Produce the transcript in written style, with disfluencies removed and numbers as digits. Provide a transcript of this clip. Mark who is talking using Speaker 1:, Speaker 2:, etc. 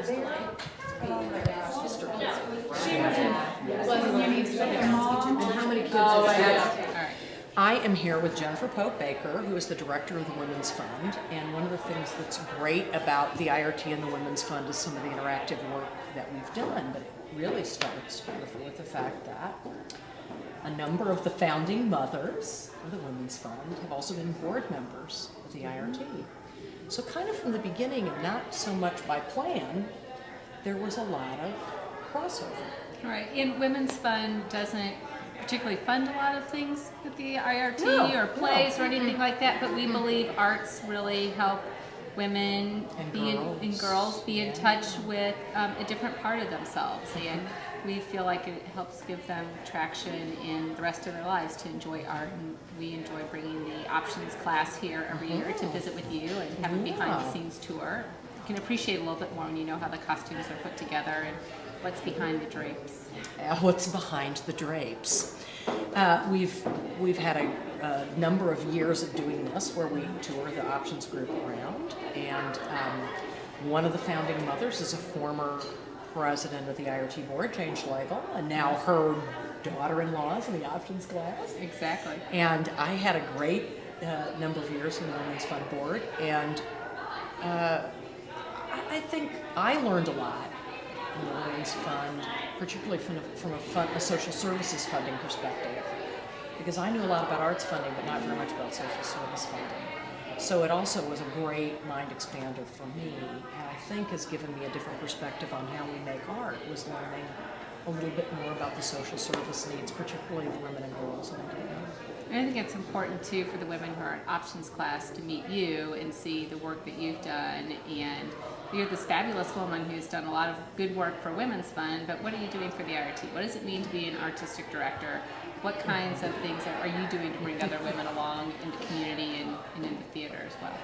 Speaker 1: How many kids?
Speaker 2: All right.
Speaker 1: I am here with Jennifer Pope Baker, who is the director of the Women's Fund. And one of the things that's great about the IRT and the Women's Fund is some of the interactive work that we've done. But it really starts, Jennifer, with the fact that a number of the founding mothers of the Women's Fund have also been board members of the IRT. So kind of from the beginning, and not so much by plan, there was a lot of crossover.
Speaker 2: Right. And Women's Fund doesn't particularly fund a lot of things with the IRT or plays or anything like that, but we believe arts really help women and girls be in touch with a different part of themselves, and we feel like it helps give them traction in the rest of their lives to enjoy art. And we enjoy bringing the options class here every year to visit with you and have a behind-the-scenes tour. You can appreciate a little bit more when you know how the costumes are put together and what's behind the drapes.
Speaker 1: What's behind the drapes? We've had a number of years of doing this, where we tour the options group around, and one of the founding mothers is a former president of the IRT board, Jane Schlegel, and now her daughter-in-law is in the options class.
Speaker 2: Exactly.
Speaker 1: And I had a great number of years in the Women's Fund board, and I think I learned a lot in the Women's Fund, particularly from a social services funding perspective, because I knew a lot about arts funding, but not very much about social service funding. So it also was a great mind expander for me, and I think has given me a different perspective on how we make art, was learning a little bit more about the social service needs, particularly the women and girls in Indiana.
Speaker 2: And I think it's important too for the women who are in options class to meet you and see the work that you've done. And you're this fabulous woman who's done a lot of good work for Women's Fund, but what are you doing for the IRT? What does it mean to be an artistic director? What kinds of things are you doing to bring other women along in the community and in the theater as well?